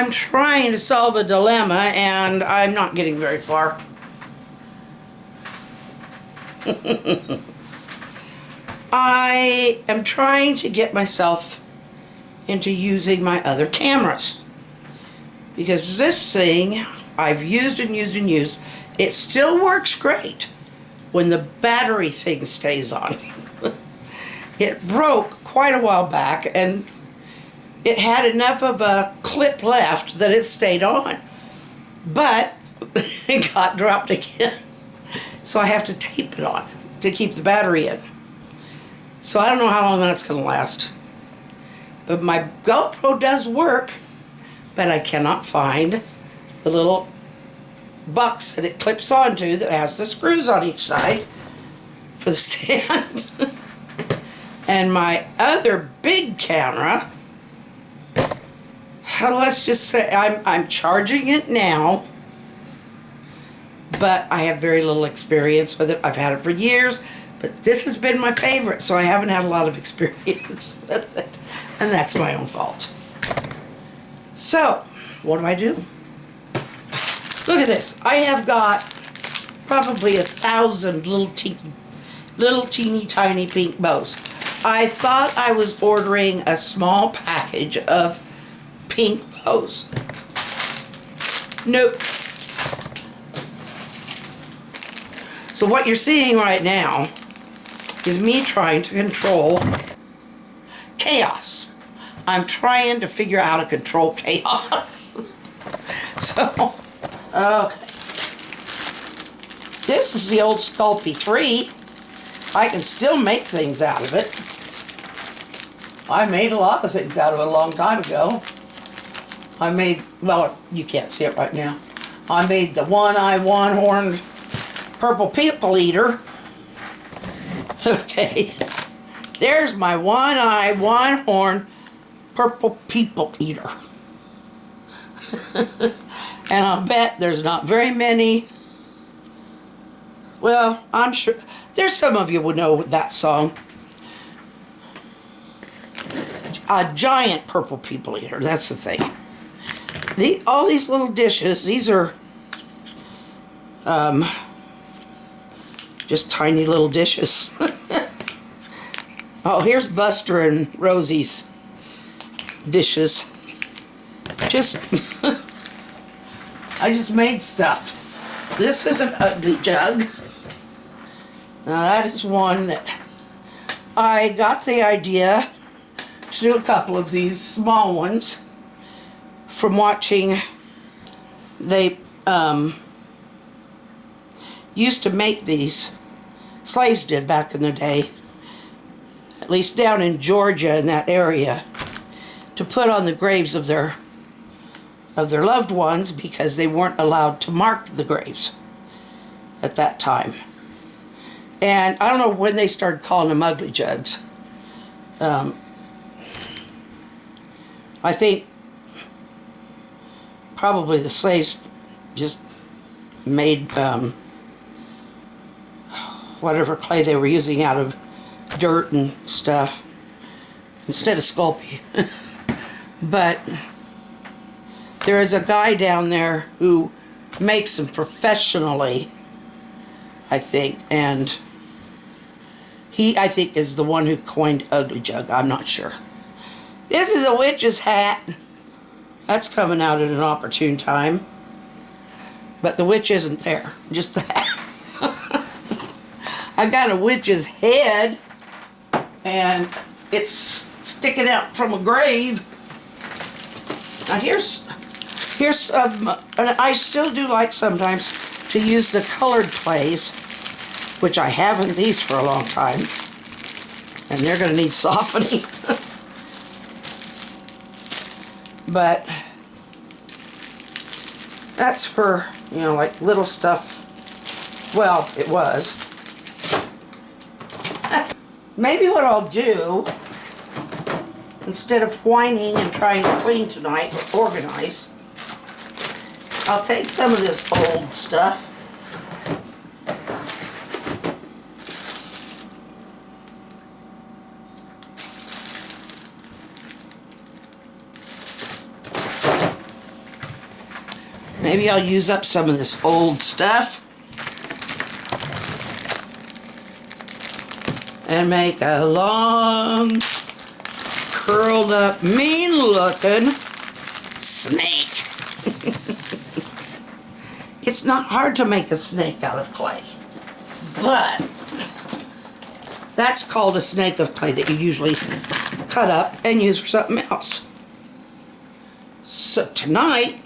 I'm trying to solve a dilemma and I'm not getting very far. I am trying to get myself into using my other cameras, because this thing I've used and used and used. It still works great when the battery thing stays on. It broke quite a while back and it had enough of a clip left that it stayed on, but it got dropped again, so I have to tape it on to keep the battery in. So I don't know how long that's going to last, but my GoPro does work, but I cannot find the little box that it clips onto that has the screws on each side for the stand. And my other big camera, let's just say I'm charging it now, but I have very little experience with it. I've had it for years, but this has been my favorite, so I haven't had a lot of experience with it, and that's my own fault. So what do? Look at this. I have got probably 1,000 little teeny tiny pink bows. I thought I was ordering a small package of pink bows. Nope. So what you're seeing right now is me trying to control chaos. I'm trying to figure out how to control chaos. So, okay. This is the old Sculpey 3. I can still make things out of it. I made a lot of things out of it a long time ago. I made, well, you can't see it right now. I made the one-eye, one-horned purple people eater. Okay. There's my one-eye, one-horned purple people eater. And I'll bet there's not very many. Well, I'm sure there's some of you would know that song. A giant purple people eater, that's the thing. All these little dishes, these are just tiny little dishes. Oh, here's Buster and Rosie's dishes. I just made stuff. This is an ugly jug. Now that is one that I got the idea to do a couple of these small ones from watching. They used to make these, slaves did back in the day, at least down in Georgia in that area, to put on the graves of their loved ones, because they weren't allowed to mark the graves at that time. And I don't know when they started calling them ugly jugs. I think probably the slaves just made whatever clay they were using out of dirt and stuff instead of Sculpey. But there is a guy down there who makes them professionally, I think, and he, I think, is the one who coined ugly jug. I'm not sure. This is a witch's hat. That's coming out at an opportune time. But the witch isn't there, just that. I got a witch's head, and it's sticking out from a grave. Now here's and I still do like sometimes to use the colored clays, which I haven't these for a long time, and they're going to need softening. But that's for, you know, like little stuff. Well, it was. Maybe what I'll do, instead of whining and trying to clean tonight or organize, I'll take some of this old stuff Maybe I'll use up some of this old stuff and make a long, curled up, mean looking snake. It's not hard to make a snake out of clay, but that's called a snake of clay that you usually cut up and use for something else. So tonight,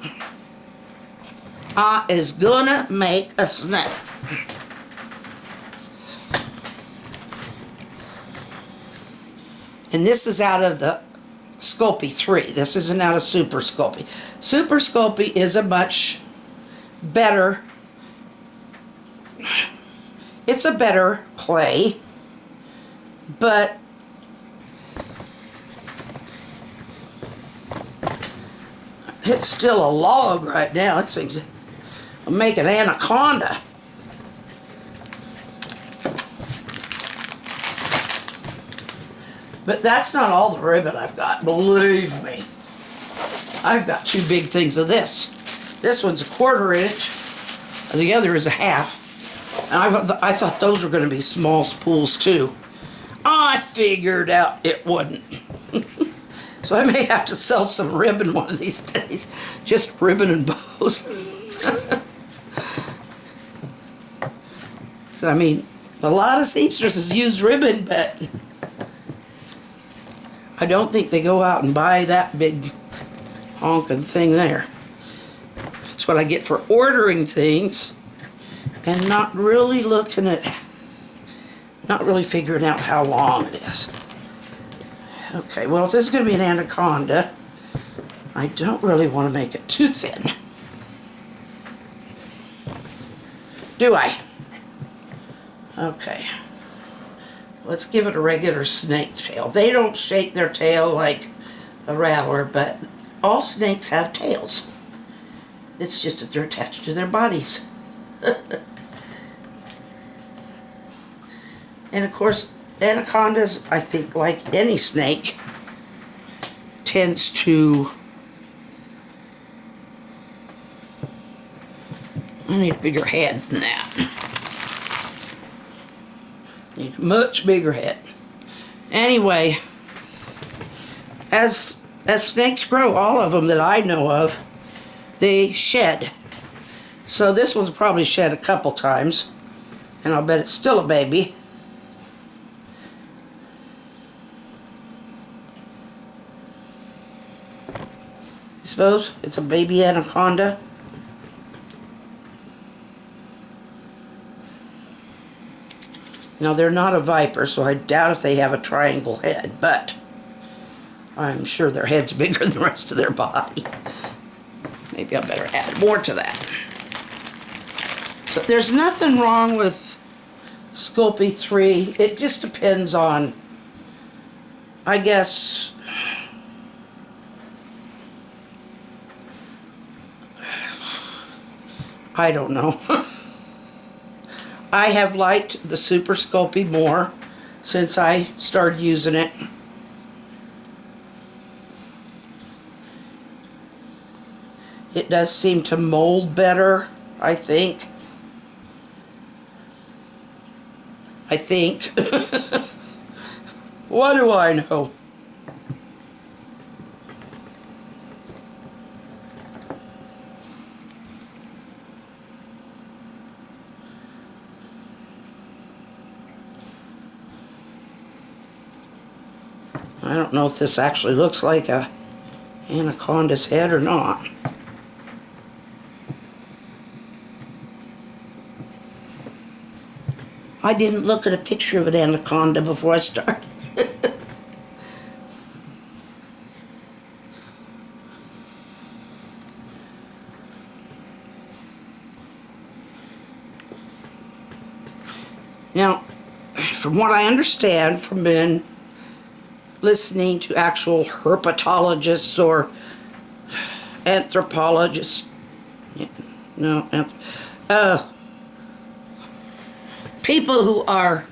I is gonna make a snake. And this is out of the Sculpey 3. This isn't out of Super Sculpey. Super Sculpey is a much better, it's a better clay, but it's still a log right now. This thing's, I'll make an anaconda. But that's not all the ribbon I've got, believe me. I've got two big things of this. This one's a 1/4 inch, and the other is a 1/2. And I thought those were going to be small spools too. I figured out it wouldn't. So I may have to sell some ribbon one of these days. Just ribbon and bows. So I mean, a lot of seamstresses use ribbon, but I don't think they go out and buy that big honking thing there. That's what I get for ordering things and not really looking at, not really figuring out how long it is. Okay, well, if this is going to be an anaconda, I don't really want to make it too thin. Do I? Okay. Let's give it a regular snake tail. They don't shake their tail like a rattler, but all snakes have tails. It's just that they're attached to their bodies. And of course, anacondas, I think, like any snake, tends to... I need a bigger head than that. Need a much bigger head. Anyway, as snakes grow, all of them that I know of, they shed. So this one's probably shed a couple times, and I'll bet it's still a baby. I suppose it's a baby anaconda. Now, they're not a viper, so I doubt if they have a triangle head, but I'm sure their head's bigger than the rest of their body. Maybe I better add more to that. So there's nothing wrong with Sculpey 3. It just depends on, I guess, I don't know. I have liked the Super Sculpey more since I started using it. It does seem to mold better, I think. What do I know? I don't know if this actually looks like a anaconda's head or not. I didn't look at a picture of an anaconda before I started. Now, from what I understand from being listening to actual herpetologists or anthropologists, people who are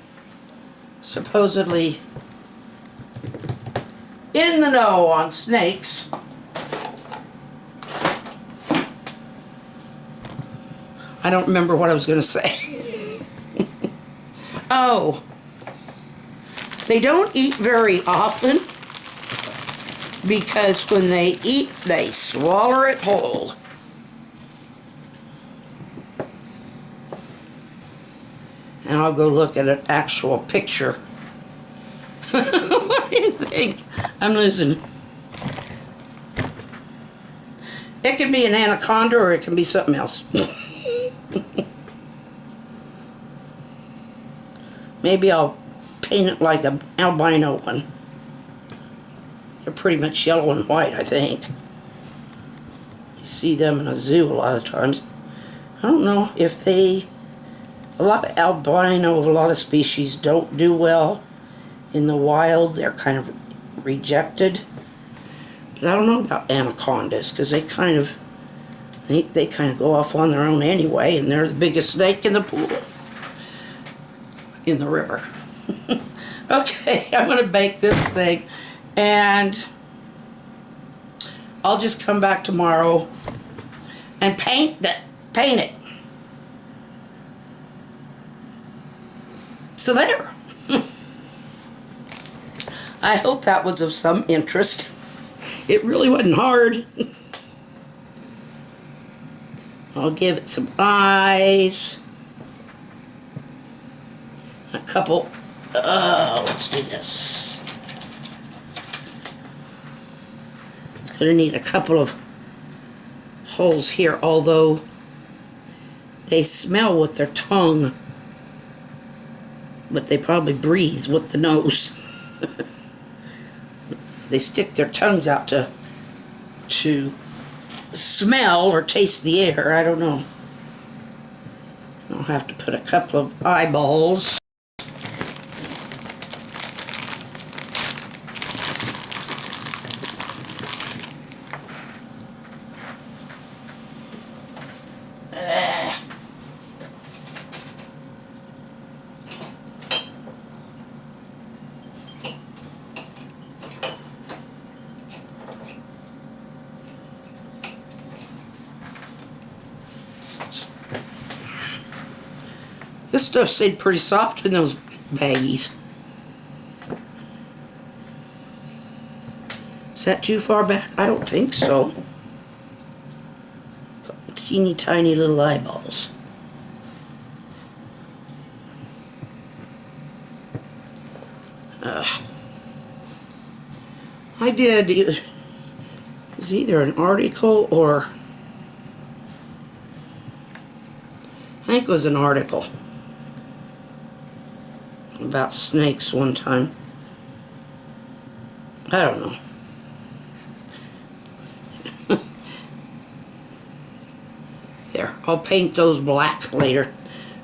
supposedly in the know on snakes, I don't remember what I was going to say. Oh, they don't eat very often because when they eat, they swallow it whole. And I'll go look at an actual picture. What do you think? I'm losing. It can be an anaconda or it can be something else. Maybe I'll paint it like an albino one. They're pretty much yellow and white, I think. You see them in a zoo a lot of times. I don't know if they... A lot of albino of a lot of species don't do well in the wild. They're kind of rejected. But I don't know about anacondas because they kind of go off on their own anyway, and they're the biggest snake in the pool, in the river. Okay, I'm going to bake this thing, and I'll just come back tomorrow and paint it. So there. I hope that was of some interest. It really wasn't hard. I'll give it some eyes. A couple. Let's do this. It's going to need a couple of holes here, although they smell with their tongue. But they probably breathe with the nose. They stick their tongues out to smell or taste the air. I don't know. I'll have to put a couple of eyeballs. This stuff stayed pretty soft in those baggies. Is that too far back? I don't think so. Teeny tiny little eyeballs. I did. It was either an article or... I think it was an article about snakes one time. I don't know. There, I'll paint those black later.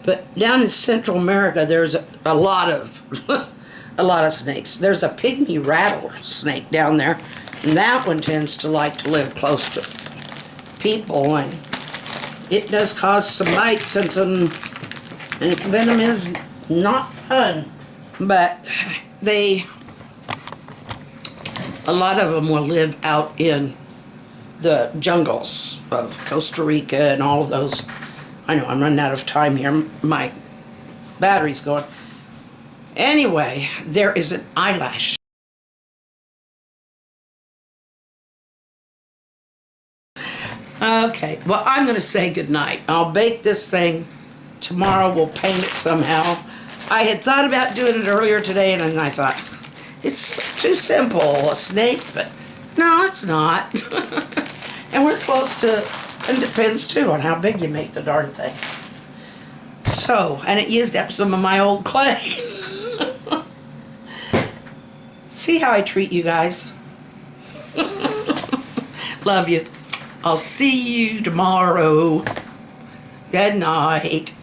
But down in Central America, there's a lot of a lot of snakes. There's a pygmy rattlesnake down there, and that one tends to like to live close to people, and it does cause some bites and its venom is not fun. But a lot of them will live out in the jungles of Costa Rica and all of those. I know I'm running out of time here. My battery's going. Anyway, there is an eyelash. Okay, well, I'm going to say goodnight. I'll bake this thing. Tomorrow we'll paint it somehow. I had thought about doing it earlier today, and then I thought, it's too simple, a snake, but no, it's not. And we're close to, and depends too on how big you make the darn thing. So, and it used up some of my old clay. See how I treat you guys? Love you. I'll see you tomorrow. Good night.